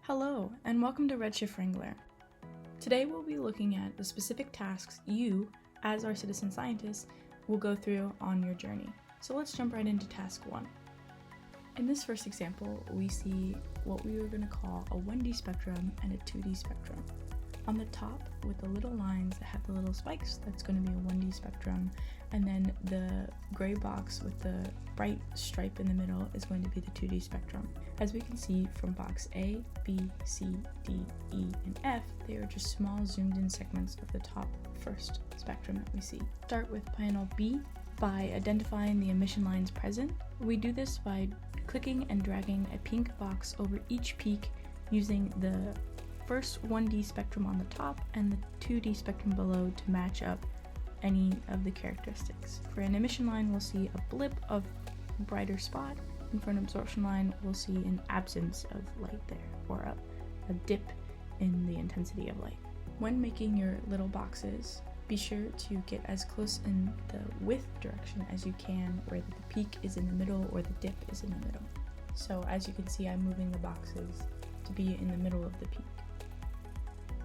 Hello, and welcome to Redshift Wrangler. Today we'll be looking at the specific tasks you, as our citizen scientists, will go through on your journey. So let's jump right into task 1. In this first example, we see what we were going to call a 1D spectrum and a 2D spectrum. On the top, with the little lines that have the little spikes, that's going to be a 1D spectrum, and then the gray box with the bright stripe in the middle is going to be the 2D spectrum. As we can see from box A, B, C, D, E, and F, they are just small zoomed in segments of the top first spectrum that we see. Start with panel B by identifying the emission lines present. We do this by clicking and dragging a pink box over each peak using the first 1D spectrum on the top and the 2D spectrum below to match up any of the characteristics. For an emission line, we'll see a blip of brighter spot, and for an absorption line, we'll see an absence of light there, or a dip in the intensity of light. When making your little boxes, be sure to get as close in the width direction as you can, where the peak is in the middle or the dip is in the middle. So as you can see, I'm moving the boxes to be in the middle of the peak.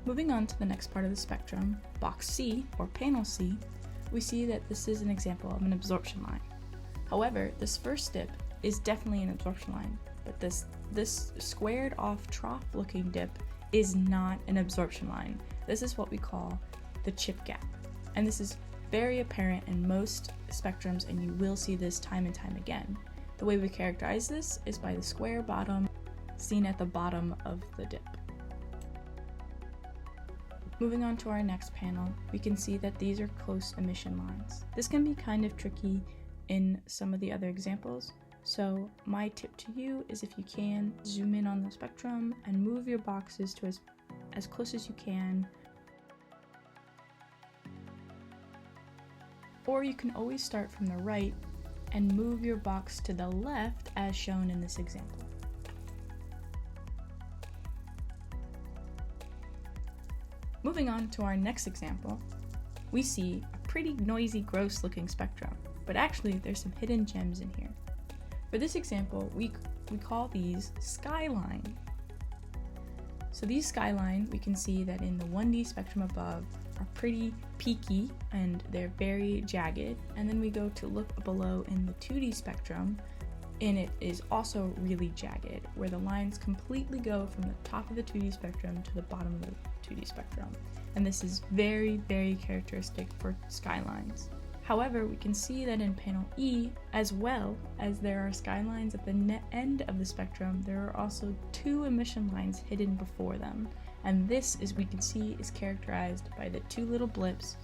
Moving on to the next part of the spectrum, box C, or panel C, we see that this is an example of an absorption line. However, this first dip is definitely an absorption line, but this squared off trough looking dip is not an absorption line. This is what we call the chip gap. And this is very apparent in most spectrums, and you will see this time and time again. The way we characterize this is by the square bottom seen at the bottom of the dip. Moving on to our next panel, we can see that these are close emission lines. This can be kind of tricky in some of the other examples, so my tip to you is, if you can, zoom in on the spectrum and move your boxes to as close as you can. Or you can always start from the right and move your box to the left as shown in this example. Moving on to our next example, we see a pretty noisy, gross looking spectrum, but actually there's some hidden gems in here. For this example, we call these skyline. So these skyline, we can see that in the 1D spectrum above, are pretty peaky and they're very jagged, and then we go to look below in the 2D spectrum, and it is also really jagged, where the lines completely go from the top of the 2D spectrum to the bottom of the 2D spectrum. And this is very, very characteristic for skylines. However, we can see that in panel E, as well as there are skylines at the end of the spectrum, there are also 2 emission lines hidden before them. And this, as we can see, is characterized by the 2 little blips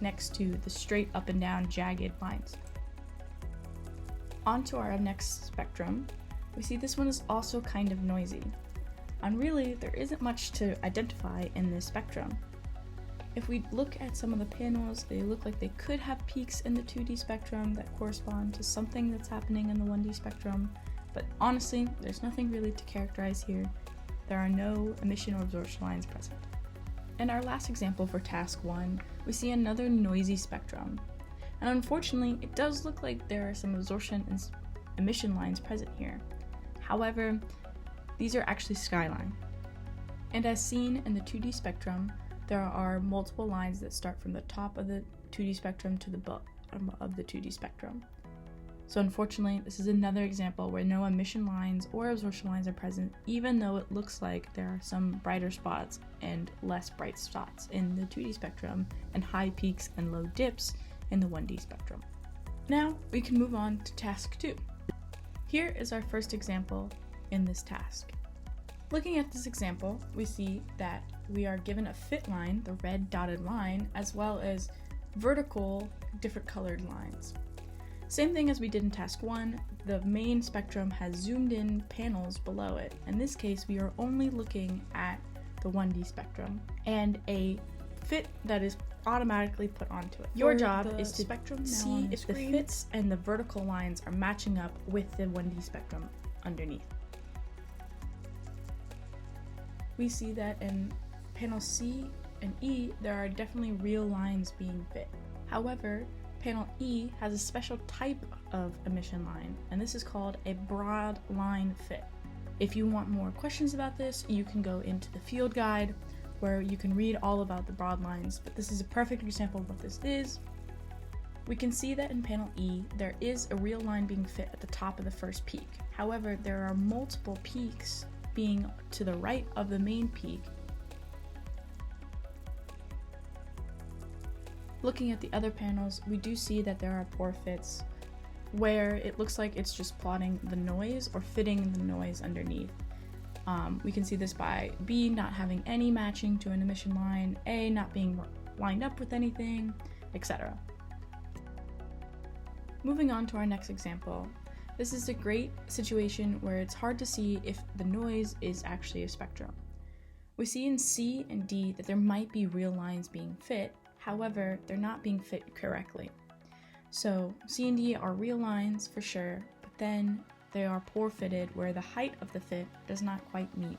next to the straight up and down jagged lines. On to our next spectrum, we see this one is also kind of noisy. And really, there isn't much to identify in this spectrum. If we look at some of the panels, they look like they could have peaks in the 2D spectrum that correspond to something that's happening in the 1D spectrum, but honestly, there's nothing really to characterize here. There are no emission or absorption lines present. In our last example for task 1, we see another noisy spectrum. And unfortunately, it does look like there are some absorption and emission lines present here. However, these are actually skyline. And as seen in the 2D spectrum, there are multiple lines that start from the top of the 2D spectrum to the bottom of the 2D spectrum. So unfortunately, this is another example where no emission lines or absorption lines are present, even though it looks like there are some brighter spots and less bright spots in the 2D spectrum, and high peaks and low dips in the 1D spectrum. Now we can move on to task 2. Here is our first example in this task. Looking at this example, we see that we are given a fit line, the red dotted line, as well as vertical different colored lines. Same thing as we did in task 1, the main spectrum has zoomed in panels below it. In this case, we are only looking at the 1D spectrum and a fit that is automatically put onto it. Your job is to see if the fits and the vertical lines are matching up with the 1D spectrum underneath. We see that in panel C and E, there are definitely real lines being fit. However, panel E has a special type of emission line, and this is called a broad line fit. If you want more questions about this, you can go into the field guide where you can read all about the broad lines, but this is a perfect example of what this is. We can see that in panel E, there is a real line being fit at the top of the first peak. However, there are multiple peaks being to the right of the main peak. Looking at the other panels, we do see that there are poor fits where it looks like it's just plotting the noise or fitting the noise underneath. We can see this by B not having any matching to an emission line, A not being lined up with anything, etc. Moving on to our next example, this is a great situation where it's hard to see if the noise is actually a spectrum. We see in C and D that there might be real lines being fit, however, they're not being fit correctly. So C and D are real lines for sure, but then they are poor fitted where the height of the fit does not quite meet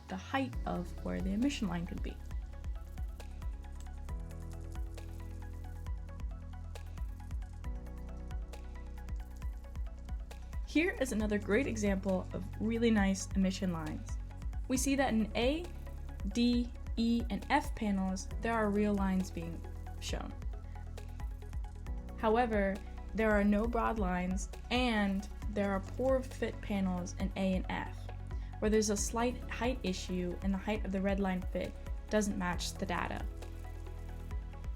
the height of where the emission line could be. Here is another great example of really nice emission lines. We see that in A, D, E, and F panels, there are real lines being shown. However, there are no broad lines and there are poor fit panels in A and F, where there's a slight height issue and the height of the red line fit doesn't match the data.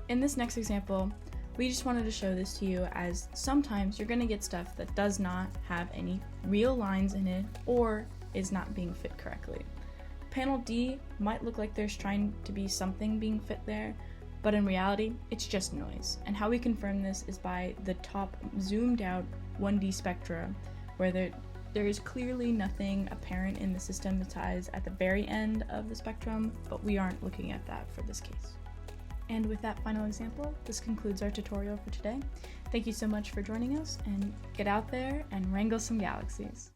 In this next example, we just wanted to show this to you as sometimes you're going to get stuff that does not have any real lines in it or is not being fit correctly. Panel D might look like there's trying to be something being fit there, but in reality, it's just noise. And how we confirm this is by the top zoomed out 1D spectra, where there is clearly nothing apparent in the systematized at the very end of the spectrum, but we aren't looking at that for this case. And with that final example, this concludes our tutorial for today. Thank you so much for joining us, and get out there and wrangle some galaxies.